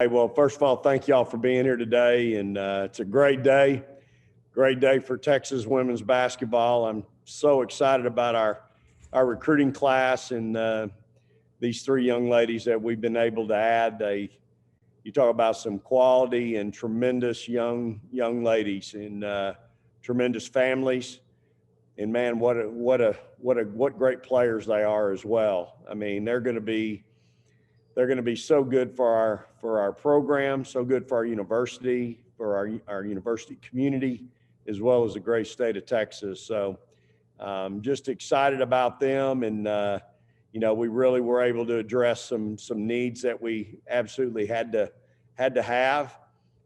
Hey, well, first of all, thank y'all for being here today. And it's a great day for Texas women's basketball. I'm so excited about our recruiting class and these three young ladies that we've been able to add. You talk about some quality and tremendous young ladies and tremendous families. And man, what great players they are as well. I mean, they're going to be so good for our program, so good for our university, for our university community, as well as the great state of Texas. So just excited about them. And, we really were able to address some needs that we absolutely had to have.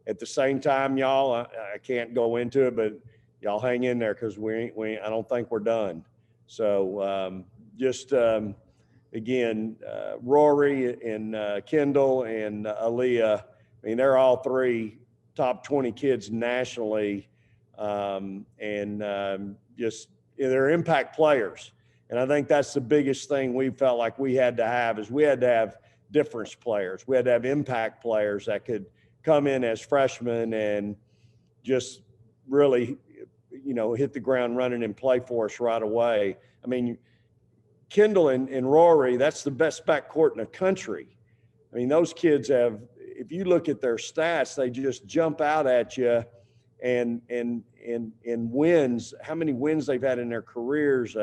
At the same time, y'all, I can't go into it, but y'all hang in there because I don't think we're done. So again, Rory and Kendall and Aaliyah, I mean, they're all three top 20 kids nationally, they're impact players. And I think that's the biggest thing we felt like we had to have is we had to have difference players. We had to have impact players that could come in as freshmen and just really, hit the ground running and play for us right away. I mean, Kendall and Rory, that's the best backcourt in the country. I mean, those kids if you look at their stats, they just jump out at you and wins, how many wins they've had in their careers.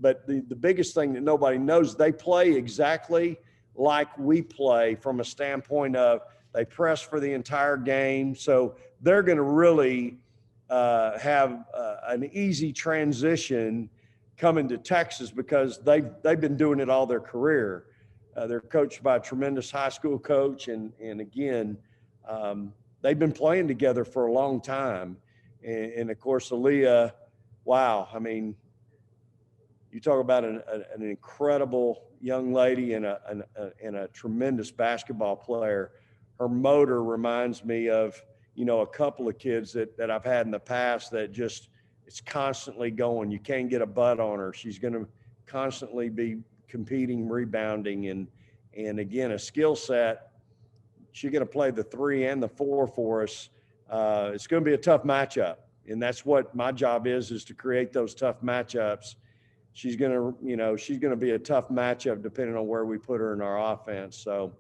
But the biggest thing that nobody knows, they play exactly like we play from a standpoint of they press for the entire game. So they're going to really have an easy transition coming to Texas because they've been doing it all their career. They're coached by a tremendous high school coach. And again, they've been playing together for a long time. And of course, Aaliyah, wow. I mean, you talk about an incredible young lady and a tremendous basketball player. Her motor reminds me of, a couple of kids that I've had in the past that just, it's constantly going. You can't get a butt on her. She's going to constantly be competing, rebounding, and again, a skill set. She's going to play the 3 and the 4 for us. It's going to be a tough matchup, and that's what my job is to create those tough matchups. She's going to be a tough matchup depending on where we put her in our offense. So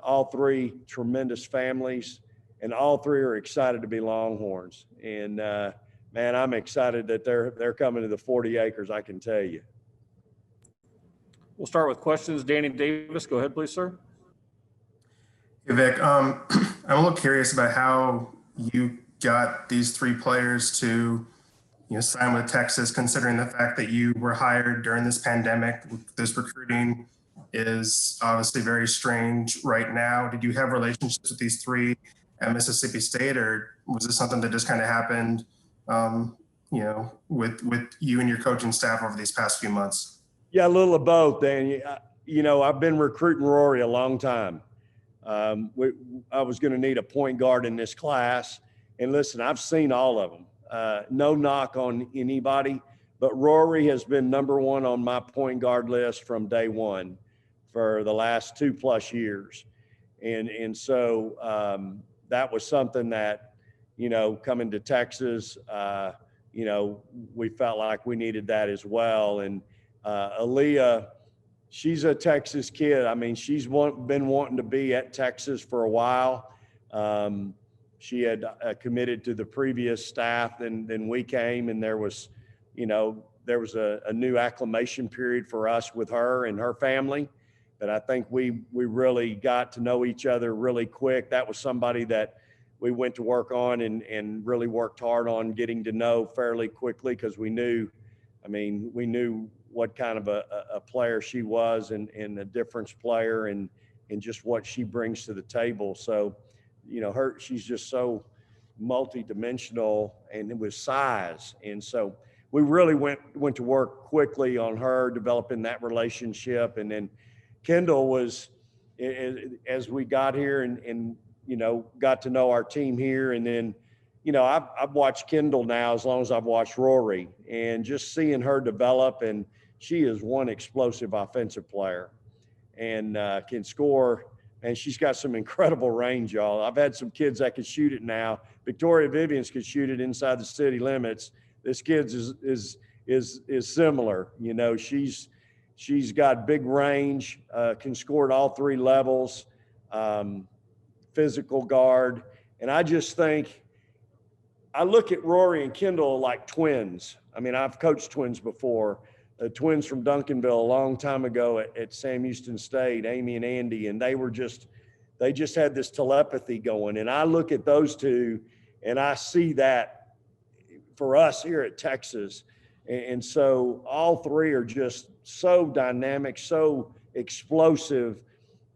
all three tremendous families, and all three are excited to be Longhorns. And man, I'm excited that they're coming to the 40 acres, I can tell you. We'll start with questions. Danny Davis, go ahead, please, sir. Hey, Vic. I'm a little curious about how you got these three players to sign with Texas, considering the fact that you were hired during this pandemic. This recruiting is obviously very strange right now. Did you have relationships with these three at Mississippi State, or was this something that just kind of happened, with you and your coaching staff over these past few months? Yeah, a little of both, Dan. I've been recruiting Rory a long time. I was going to need a point guard in this class. And listen, I've seen all of them. No knock on anybody, but Rory has been number one on my point guard list from day one for the last 2+ years. And so that was something that, coming to Texas, we felt like we needed that as well. And Aaliyah, she's a Texas kid. I mean, she's been wanting to be at Texas for a while. She had committed to the previous staff, then we came, and there was a new acclimation period for us with her and her family. But I think we really got to know each other really quick. That was somebody that we went to work on and really worked hard on getting to know fairly quickly, because we knew what kind of a player she was and a difference player and just what she brings to the table. So, she's just so multidimensional and with size. And so we really went to work quickly on her, developing that relationship. And then Kendall was, as we got here and got to know our team here. And then, I've watched Kendall now as long as I've watched Rory, and just seeing her develop, and she is one explosive offensive player and can score and she's got some incredible range, y'all. I've had some kids that could shoot it now. Victoria Vivians could shoot it inside the city limits. This kid's is similar. You know, she's got big range, can score at all three levels, physical guard. And I just think, I look at Rory and Kendall like twins. I mean, I've coached twins before, twins from Duncanville a long time ago at Sam Houston State, Amy and Andy, and they just had this telepathy going. And I look at those two and I see that for us here at Texas. And so all three are just so dynamic, so explosive.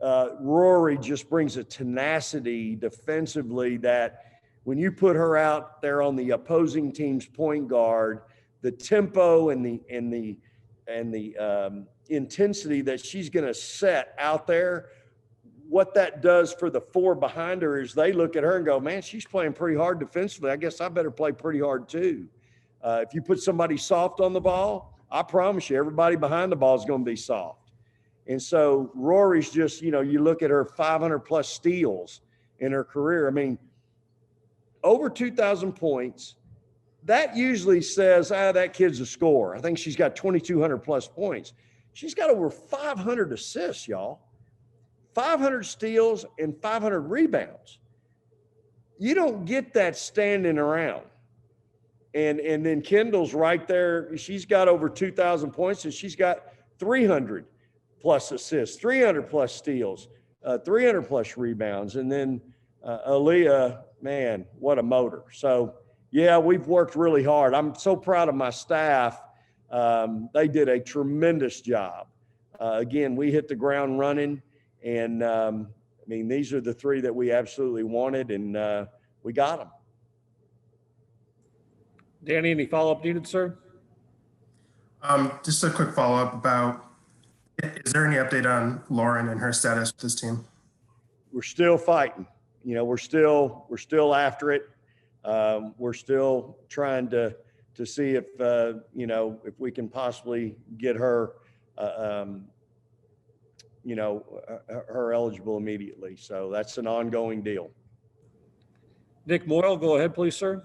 Rory just brings a tenacity defensively that when you put her out there on the opposing team's point guard, the tempo and the intensity that she's going to set out there, what that does for the four behind her is they look at her and go, man, she's playing pretty hard defensively. I guess I better play pretty hard too. If you put somebody soft on the ball, I promise you, everybody behind the ball is going to be soft. And so Rory's just, you know, you look at her 500 plus steals in her career. I mean, over 2,000 points, that usually says, that kid's a scorer. I think she's got 2,200 plus points. She's got over 500 assists, y'all. 500 steals and 500 rebounds. You don't get that standing around. And then Kendall's right there. She's got over 2,000 points, and she's got 300 plus assists, 300 plus steals, 300 plus rebounds. And then Aaliyah, man, what a motor. So, yeah, we've worked really hard. I'm so proud of my staff. They did a tremendous job. Again, we hit the ground running. And, I mean, these are the three that we absolutely wanted, and we got them. Danny, any follow-up needed, sir? Just a quick follow-up about, is there any update on Lauren and her status with this team? We're still fighting. You know, we're still after it. We're still trying to see if, you know, if we can possibly get her, you know, her eligible immediately. So that's an ongoing deal. Nick Moyle, go ahead, please, sir.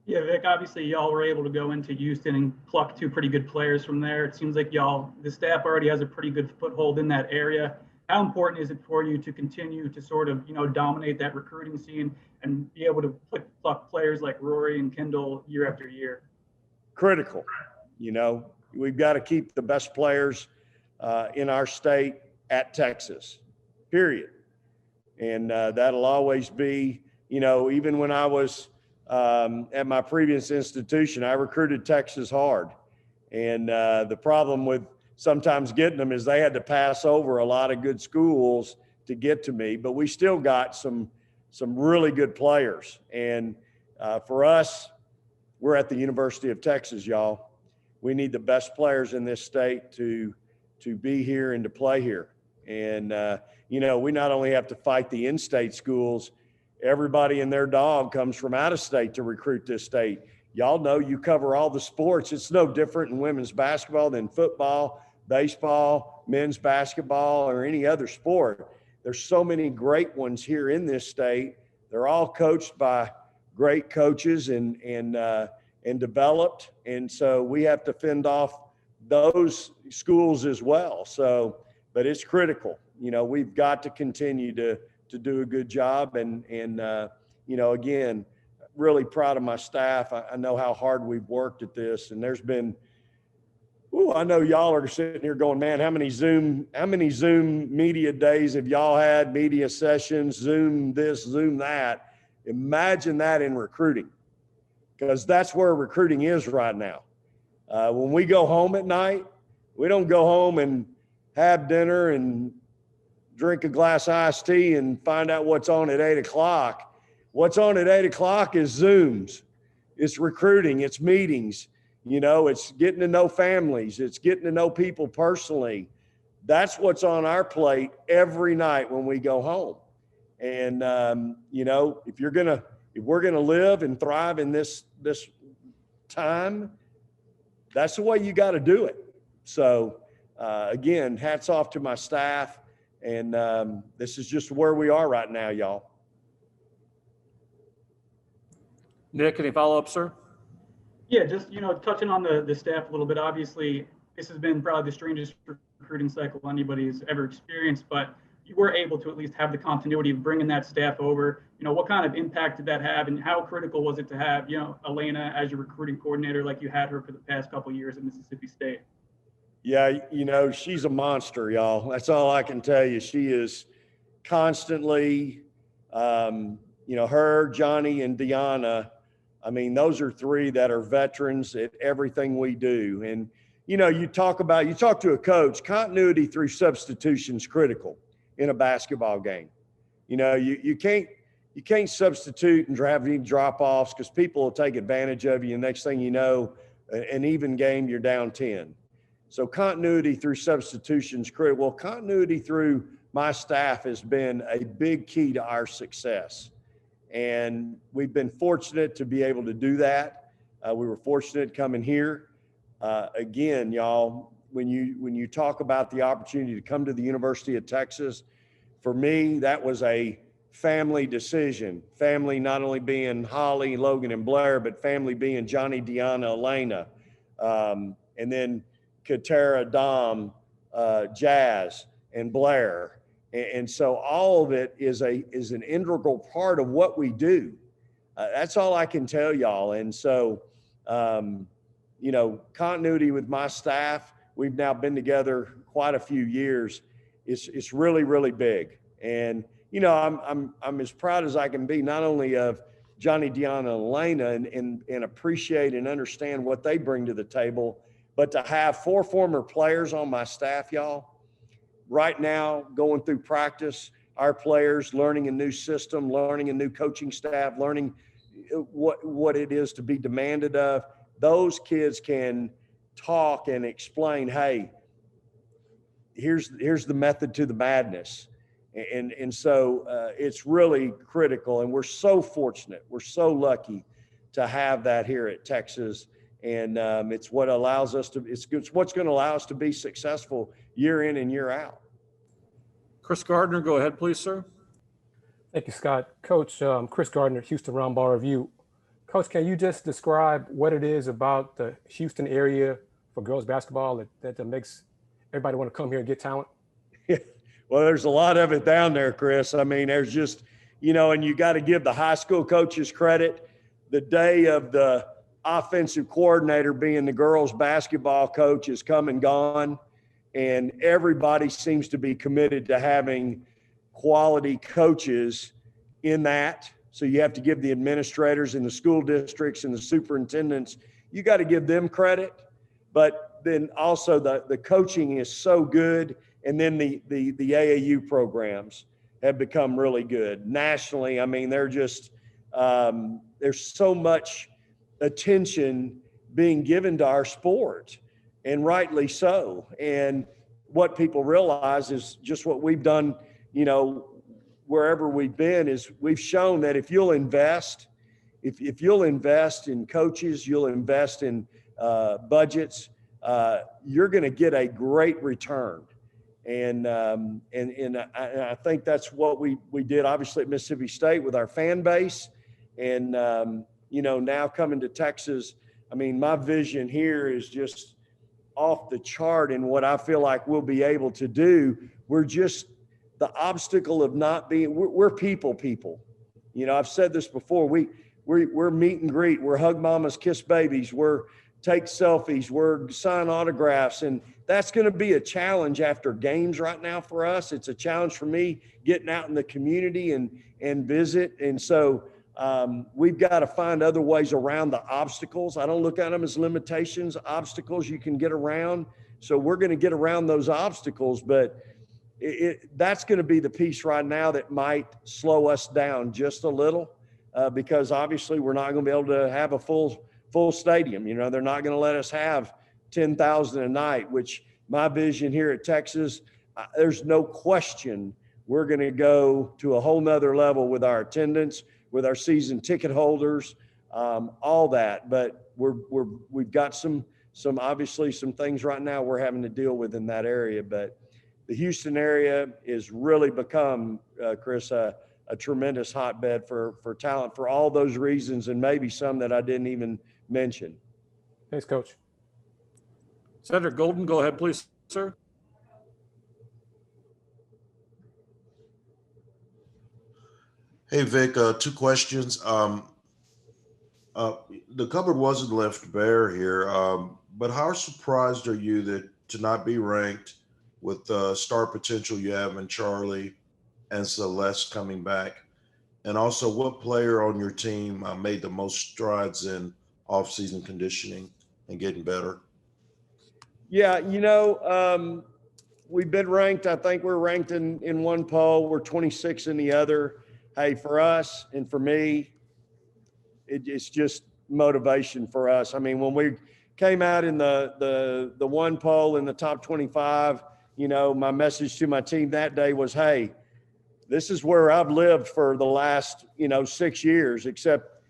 Yeah, Vic, obviously y'all were able to go into Houston and pluck two pretty good players from there. It seems like the staff already has a pretty good foothold in that area. How important is it for you to continue to sort of, you know, dominate that recruiting scene and be able to pluck players like Rory and Kendall year after year? Critical. You know, we've got to keep the best players in our state at Texas, period. And that'll always be, you know, even when I was at my previous institution, I recruited Texas hard. And the problem with sometimes getting them is they had to pass over a lot of good schools to get to me, but we still got some really good players. And for us, we're at the University of Texas, y'all. We need the best players in this state to be here and to play here. And, you know, we not only have to fight the in-state schools, everybody and their dog comes from out of state to recruit this state. Y'all know you cover all the sports. It's no different in women's basketball than football, baseball, men's basketball, or any other sport. There's so many great ones here in this state. They're all coached by great coaches and developed. And so we have to fend off those schools as well. So, but it's critical. You know, we've got to continue to do a good job. And you know, again, really proud of my staff. I know how hard we've worked at this, and there's been, I know y'all are sitting here going, man, how many Zoom media days have y'all had, media sessions, Zoom this, Zoom that? Imagine that in recruiting, because that's where recruiting is right now. When we go home at night, we don't go home and have dinner and drink a glass of iced tea and find out what's on at 8 o'clock. What's on at 8 o'clock is Zooms. It's recruiting, it's meetings, you know, it's getting to know families, it's getting to know people personally. That's what's on our plate every night when we go home. And, you know, if we're going to live and thrive in this time, that's the way you got to do it. So, again, hats off to my staff. And this is just where we are right now, y'all. Nick, any follow-up, sir? Yeah, just, touching on the staff a little bit, obviously, this has been probably the strangest recruiting cycle anybody's ever experienced, but you were able to at least have the continuity of bringing that staff over. What kind of impact did that have, and how critical was it to have, Elena as your recruiting coordinator like you had her for the past couple of years at Mississippi State? Yeah, she's a monster, y'all. That's all I can tell you. She is constantly, her, Johnny, and Deanna. I mean, those are three that are veterans at everything we do. And, you talk to a coach, continuity through substitution is critical in a basketball game. You can't substitute and have any drop-offs because people will take advantage of you. And next thing you know, an even game, you're down 10. So continuity through substitution is critical. Well, continuity through my staff has been a big key to our success. And we've been fortunate to be able to do that. We were fortunate coming here. Again, y'all, when you talk about the opportunity to come to the University of Texas, for me, that was a family decision. Family not only being Holly, Logan, and Blair, but family being Johnny, Deanna, Elena, and then Katera, Dom, Jazz, and Blair. And so all of it is an integral part of what we do. That's all I can tell y'all. And so, continuity with my staff, we've now been together quite a few years. It's really, really big. And, I'm as proud as I can be, not only of Johnny, Deanna, and Elena, and appreciate and understand what they bring to the table, but to have 4 former players on my staff, y'all, right now going through practice, our players learning a new system, learning a new coaching staff, learning what it is to be demanded of. Those kids can talk and explain, hey, here's the method to the madness. And so it's really critical. And we're so fortunate. We're so lucky to have that here at Texas. And it's what allows us to, it's what's going to allow us to be successful year in and year out. Chris Gardner, go ahead, please, sir. Thank you, Scott. Coach, Chris Gardner, Houston Round Bar Review. Coach, can you just describe what it is about the Houston area for girls basketball that makes everybody want to come here and get talent? Well, there's a lot of it down there, Chris. I mean, there's just, and you got to give the high school coaches credit. The day of the offensive coordinator being the girls basketball coach is come and gone. And everybody seems to be committed to having quality coaches in that. So you have to give the administrators in the school districts and the superintendents, you got to give them credit. But then also the coaching is so good. And then the AAU programs have become really good. Nationally, I mean, they're just, there's so much attention being given to our sport, and rightly so. And what people realize is just what we've done, wherever we've been, is we've shown that if you'll invest, if you'll invest in coaches, you'll invest in budgets, you're going to get a great return. And I think that's what we did, obviously, at Mississippi State with our fan base. And, now coming to Texas, I mean, my vision here is just off the chart in what I feel like we'll be able to do. We're just the obstacle of not being, we're people. I've said this before, we're meet and greet, we're hug mamas, kiss babies, we're take selfies, we're sign autographs. And that's going to be a challenge after games right now for us. It's a challenge for me getting out in the community and visit. And so we've got to find other ways around the obstacles. I don't look at them as limitations, obstacles you can get around. So we're going to get around those obstacles, but that's going to be the piece right now that might slow us down just a little because obviously we're not going to be able to have a full stadium. They're not going to let us have 10,000 a night, which my vision here at Texas, there's no question we're going to go to a whole nother level with our attendance, with our season ticket holders, all that. But we've got some obviously some things right now we're having to deal with in that area. But the Houston area is really become, Chris, a tremendous hotbed for talent for all those reasons, and maybe some that I didn't even mention. Thanks, Coach. Cedric Golden, go ahead, please, sir. Hey, Vic, two questions. The cupboard wasn't left bare here, but how surprised are you that to not be ranked with the star potential you have in Charlie and Celeste coming back? And also, what player on your team made the most strides in off-season conditioning and getting better? Yeah, we've been ranked. I think we're ranked in one poll. We're 26 in the other. Hey, for us and for me, it's just motivation for us. I mean, when we came out in the one poll in the top 25, my message to my team that day was, hey, this is where I've lived for the last, 6 years, except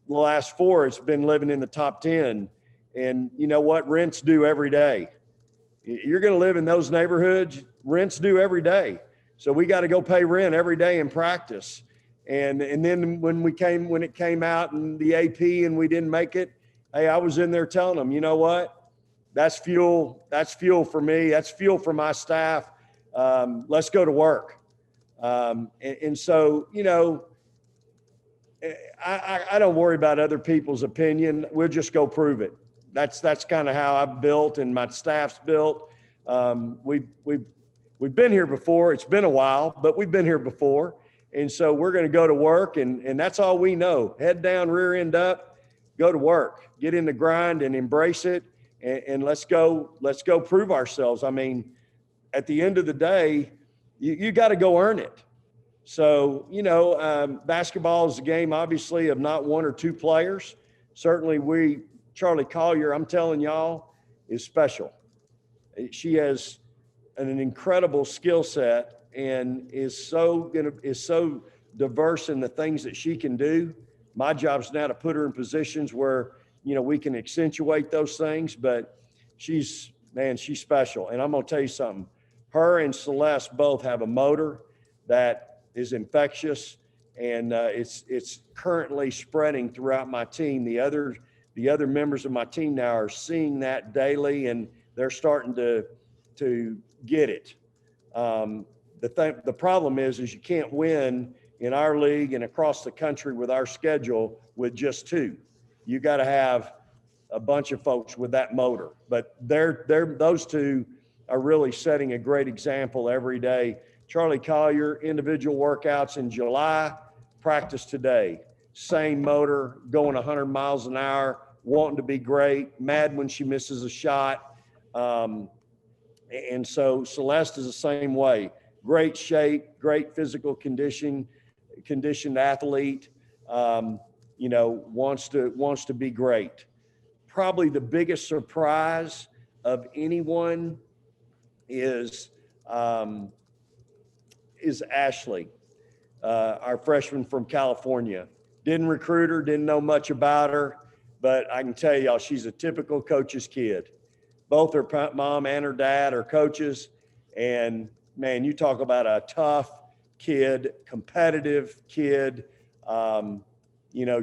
the last 4, it's been living in the top 10. And you know what? Rents due every day. You're going to live in those neighborhoods. Rents due every day. So we got to go pay rent every day in practice. And then when it came out in the AP and we didn't make it, hey, I was in there telling them, you know what? That's fuel. That's fuel for me. That's fuel for my staff. Let's go to work. And so, I don't worry about other people's opinion. We'll just go prove it. That's kind of how I've built and my staff's built. We've been here before. It's been a while, but we've been here before. And so we're going to go to work, and that's all we know. Head down, rear end up, go to work, get in the grind and embrace it. And let's go prove ourselves. I mean, at the end of the day, you got to go earn it. So, basketball is a game, obviously, of not one or two players. Certainly Charlie Collier, I'm telling y'all, is special. She has an incredible skill set and is so diverse in the things that she can do. My job's now to put her in positions where, we can accentuate those things, but she's special. And I'm going to tell you something. Her and Celeste both have a motor that is infectious, and it's currently spreading throughout my team. The other members of my team now are seeing that daily, and they're starting to get it. The problem is you can't win in our league and across the country with our schedule with just two. You got to have a bunch of folks with that motor. But those two are really setting a great example every day. Charlie Collier, individual workouts in July, practice today. Same motor, going 100 miles an hour, wanting to be great, mad when she misses a shot. And so Celeste is the same way. Great shape, great physical conditioned athlete, wants to be great. Probably the biggest surprise of anyone is Ashley, our freshman from California. Didn't recruit her, didn't know much about her, but I can tell y'all she's a typical coach's kid. Both her mom and her dad are coaches, and man, you talk about a tough kid, competitive kid.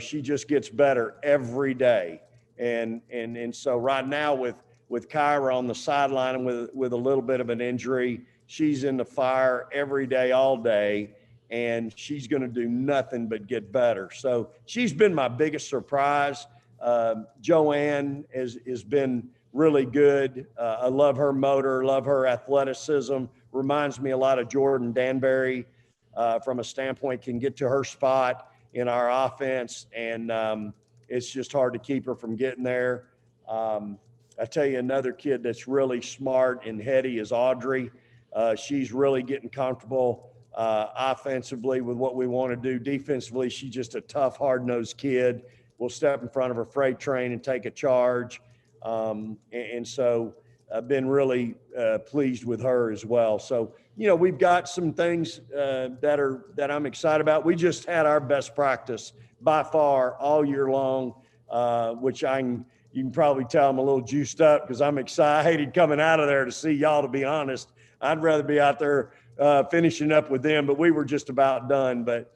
She just gets better every day. And so right now with Kyra on the sideline and with a little bit of an injury, she's in the fire every day, all day, and she's going to do nothing but get better. So she's been my biggest surprise. Joanne has been really good. I love her motor, love her athleticism. Reminds me a lot of Jordan Danbury from a standpoint, can get to her spot in our offense, and it's just hard to keep her from getting there. I tell you, another kid that's really smart and heady is Audrey. She's really getting comfortable offensively with what we want to do. Defensively, she's just a tough, hard-nosed kid. Will step in front of a freight train and take a charge. And so I've been really pleased with her as well. So, we've got some things that I'm excited about. We just had our best practice by far all year long, which you can probably tell I'm a little juiced up because I'm excited coming out of there to see y'all, to be honest. I'd rather be out there finishing up with them, but we were just about done. But,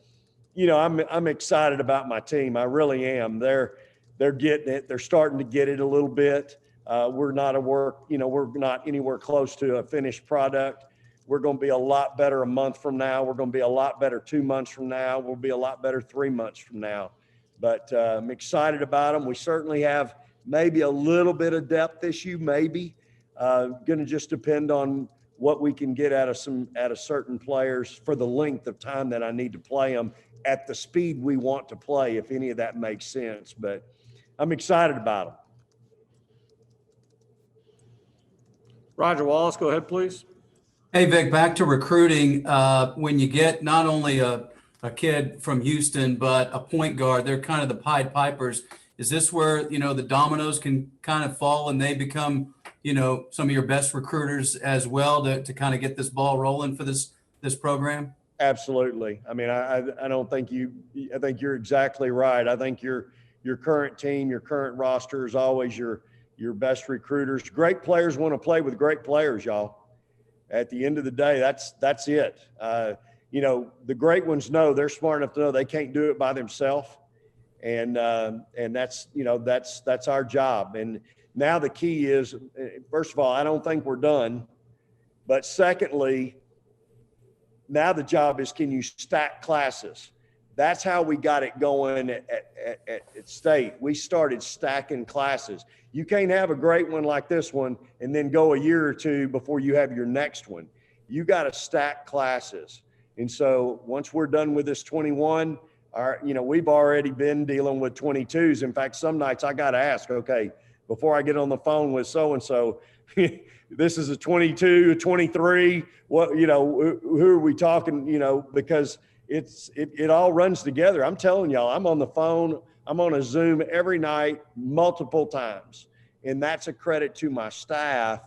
you know, I'm excited about my team. I really am. They're getting it. They're starting to get it a little bit. We're not anywhere close to a finished product. We're going to be a lot better a month from now. We're going to be a lot better 2 months from now. We'll be a lot better 3 months from now. But I'm excited about them. We certainly have maybe a little bit of depth issue, maybe. Going to just depend on what we can get out of certain players for the length of time that I need to play them at the speed we want to play, if any of that makes sense. But I'm excited about them. Roger Wallace, go ahead, please. Hey, Vic, back to recruiting. When you get not only a kid from Houston, but a point guard, they're kind of the Pied Pipers. Is this where, you know, the dominoes can kind of fall and they become, you know, some of your best recruiters as well to kind of get this ball rolling for this program? Absolutely. I mean, I don't think I think you're exactly right. I think your current team, your current roster is always your best recruiters. Great players want to play with great players, y'all. At the end of the day, that's it. You know, the great ones know, they're smart enough to know they can't do it by themselves. And that's, you know, that's our job. And now the key is, first of all, I don't think we're done. But secondly, now the job is, can you stack classes? That's how we got it going at State. We started stacking classes. You can't have a great one like this one and then go a year or two before you have your next one. You got to stack classes. And so once we're done with this 21, we've already been dealing with 22s. In fact, some nights I got to ask, okay, before I get on the phone with so-and-so, this is a 22, a 23, who are we talking, because it all runs together. I'm telling y'all, I'm on the phone, I'm on a Zoom every night, multiple times. And that's a credit to my staff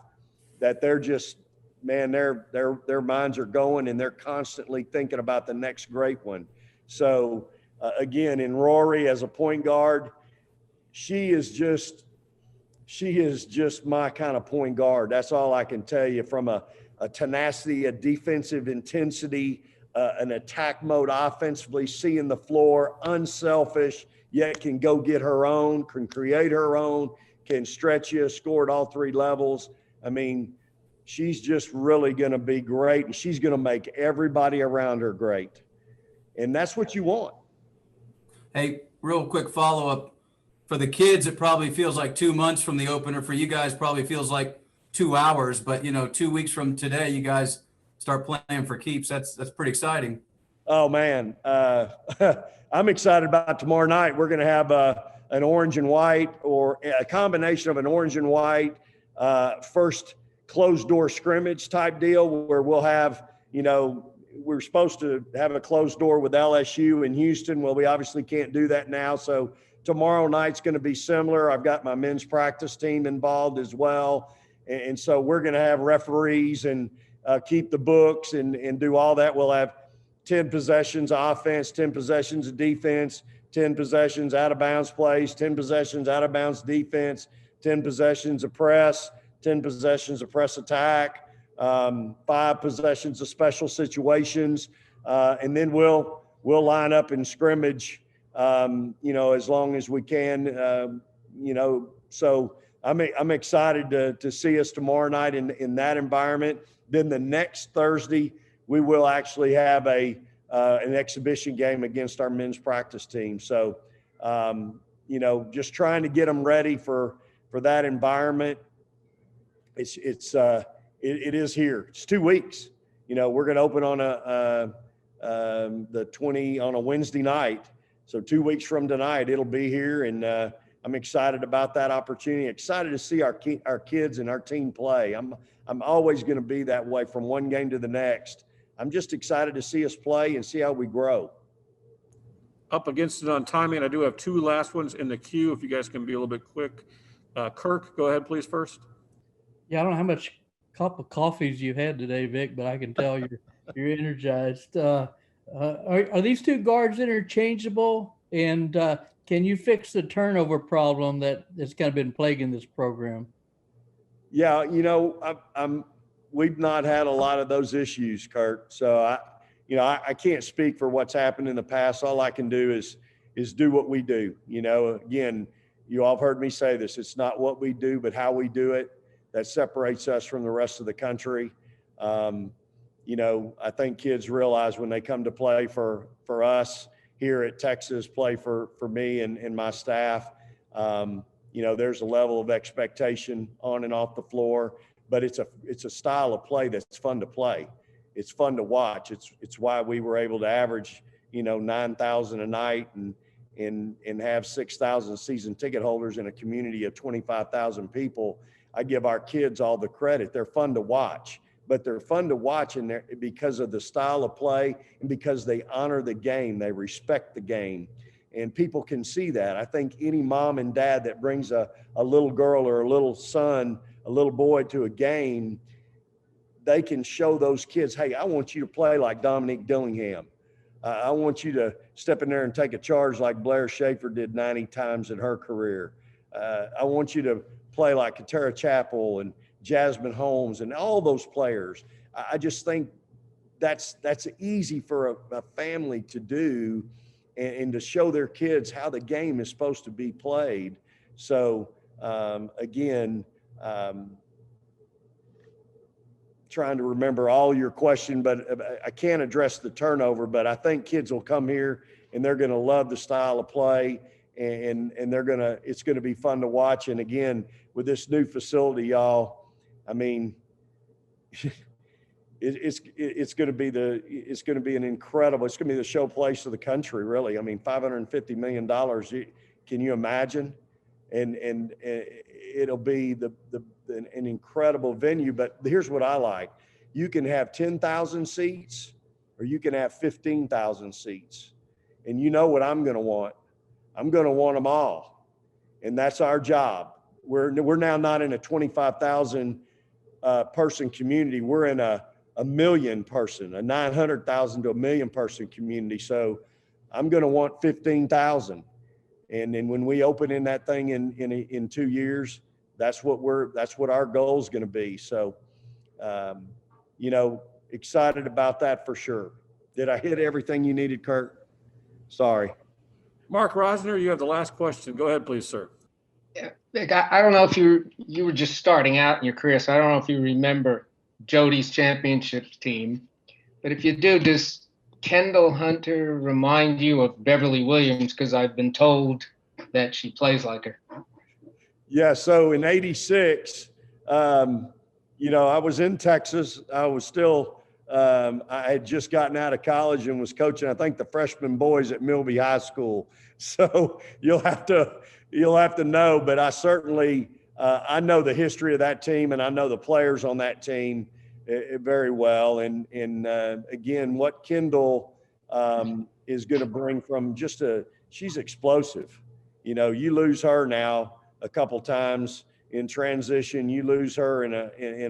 that they're just, man, their minds are going and they're constantly thinking about the next great one. So again, in Rory as a point guard, she is just my kind of point guard. That's all I can tell you, from a tenacity, a defensive intensity, an attack mode offensively, seeing the floor, unselfish, yet can go get her own, can create her own, can stretch you, score at all three levels. I mean, she's just really going to be great, and she's going to make everybody around her great. And that's what you want. Hey, real quick follow-up. For the kids, it probably feels like 2 months from the opener. For you guys, probably feels like 2 hours. But, 2 weeks from today, you guys start playing for keeps. That's pretty exciting. Oh, man. I'm excited about tomorrow night. We're going to have an orange and white, or a combination of an orange and white first closed-door scrimmage type deal, where we'll have, we're supposed to have a closed door with LSU in Houston. Well, we obviously can't do that now. So tomorrow night's going to be similar. I've got my men's practice team involved as well. And so we're going to have referees and keep the books and do all that. We'll have 10 possessions of offense, 10 possessions of defense, 10 possessions out of bounds plays, 10 possessions out of bounds defense, 10 possessions of press, 10 possessions of press attack, 5 possessions of special situations. And then we'll line up in scrimmage, as long as we can, so I'm excited to see us tomorrow night in that environment. Then the next Thursday, we will actually have an exhibition game against our men's practice team. So, just trying to get them ready for that environment. It is here. It's 2 weeks. We're going to open on on a Wednesday night. So 2 weeks from tonight, it'll be here, and I'm excited about that opportunity. Excited to see our kids and our team play. I'm always going to be that way from one game to the next. I'm just excited to see us play and see how we grow. Up against it on timing. I do have 2 last ones in the queue, if you guys can be a little bit quick. Kirk, go ahead, please, first. Yeah, I don't know how much cup of coffees you've had today, Vic, but I can tell you're energized. Are these 2 guards interchangeable? And can you fix the turnover problem that's kind of been plaguing this program? Yeah, we've not had a lot of those issues, Kurt. So I can't speak for what's happened in the past. All I can do is do what we do. Again, you all have heard me say this. It's not what we do, but how we do it that separates us from the rest of the country. I think kids realize when they come to play for us here at Texas, play for me and my staff, there's a level of expectation on and off the floor, but it's a style of play that's fun to play. It's fun to watch. It's why we were able to average, 9,000 a night and have 6,000 season ticket holders in a community of 25,000 people. I give our kids all the credit. They're fun to watch, but they're fun to watch because of the style of play and because they honor the game. They respect the game. And people can see that. I think any mom and dad that brings a little girl or a little son, a little boy to a game, they can show those kids, hey, I want you to play like Dominique Dillingham. I want you to step in there and take a charge like Blair Schaefer did 90 times in her career. I want you to play like Katara Chappell and Jasmine Holmes and all those players. I just think that's easy for a family to do and to show their kids how the game is supposed to be played. So trying to remember all your question, but I can't address the turnover, but I think kids will come here and they're going to love the style of play and it's going to be fun to watch. And again, with this new facility, y'all, I mean, it's going to be an incredible, it's going to be the show place of the country, really. I mean, $550 million, can you imagine? And it'll be an incredible venue. But here's what I like. You can have 10,000 seats or you can have 15,000 seats. And you know what I'm going to want? I'm going to want them all. And that's our job. We're now not in a 25,000 person community. We're in a million person, a 900,000 to a million person community. So I'm going to want 15,000. And then when we open in that thing in 2 years, that's what our goal is going to be. So, excited about that for sure. Did I hit everything you needed, Kurt? Sorry. Mark Rosner, you have the last question. Go ahead, please, sir. Yeah, Vic, I don't know if you were just starting out in your career, so I don't know if you remember Jody's championship team. But if you do, does Kendall Hunter remind you of Beverly Williams? Because I've been told that she plays like her. Yeah, so in '86, I was in Texas. I was still, I had just gotten out of college and was coaching, I think, the freshman boys at Milby High School. So you'll have to know, but I certainly, I know the history of that team and I know the players on that team very well. And again, what Kendall is going to bring from she's explosive. You lose her now a couple times in transition, you lose her in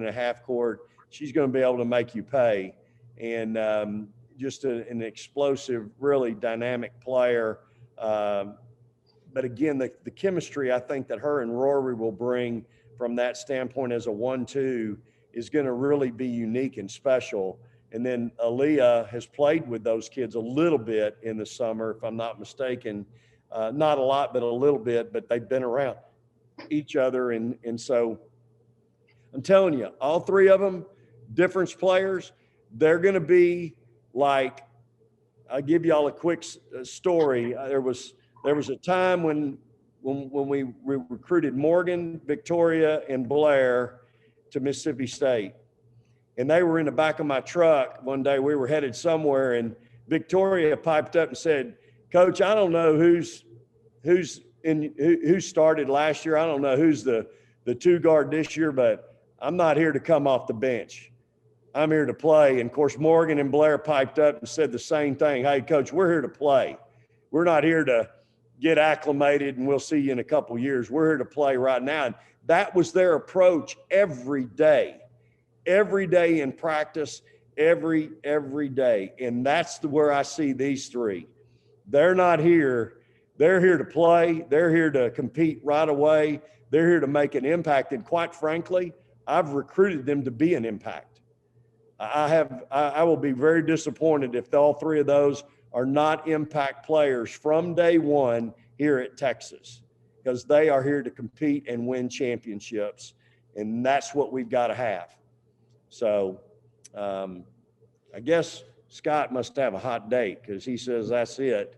a half court, she's going to be able to make you pay. And just an explosive, really dynamic player. But again, the chemistry I think that her and Rory will bring from that standpoint as a 1-2 is going to really be unique and special. And then Aaliyah has played with those kids a little bit in the summer, if I'm not mistaken. Not a lot, but a little bit, but they've been around each other. And so I'm telling you, all three of them, difference players, they're going to be like, I'll give y'all a quick story. There was a time when we recruited Morgan, Victoria, and Blair to Mississippi State. And they were in the back of my truck one day. We were headed somewhere, and Victoria piped up and said, "Coach, I don't know who started last year. I don't know who's the two guard this year, but I'm not here to come off the bench. I'm here to play." And of course, Morgan and Blair piped up and said the same thing. "Hey, Coach, we're here to play. We're not here to get acclimated and we'll see you in a couple of years. We're here to play right now." And that was their approach every day in practice, every day. And that's where I see these three. They're not here. They're here to play. They're here to compete right away. They're here to make an impact. And quite frankly, I've recruited them to be an impact. I will be very disappointed if all three of those are not impact players from day one here at Texas, because they are here to compete and win championships. And that's what we've got to have. So I guess Scott must have a hot date because he says that's it.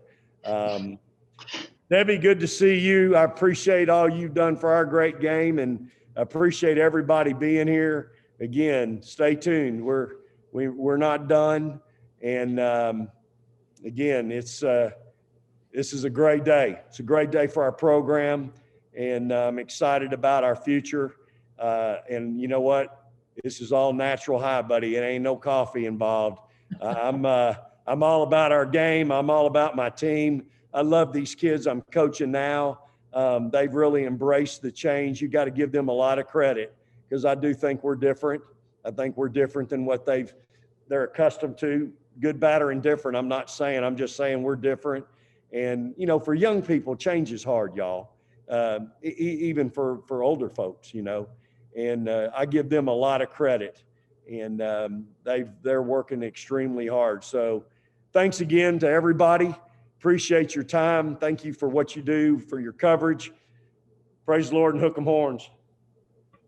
Debbie, good to see you. I appreciate all you've done for our great game, and I appreciate everybody being here. Again, stay tuned. We're not done. And again, this is a great day. It's a great day for our program, and I'm excited about our future. And you know what? This is all natural high, buddy. It ain't no coffee involved. I'm all about our game. I'm all about my team. I love these kids I'm coaching now. They've really embraced the change. You got to give them a lot of credit, because I do think we're different. I think we're different than what they're accustomed to. Good, bad, or indifferent. I'm just saying we're different. And, you know, for young people, change is hard, y'all. Even for older folks, you know, and I give them a lot of credit, and they're working extremely hard. So thanks again to everybody. Appreciate your time. Thank you for what you do, for your coverage. Praise the Lord and hook 'em horns.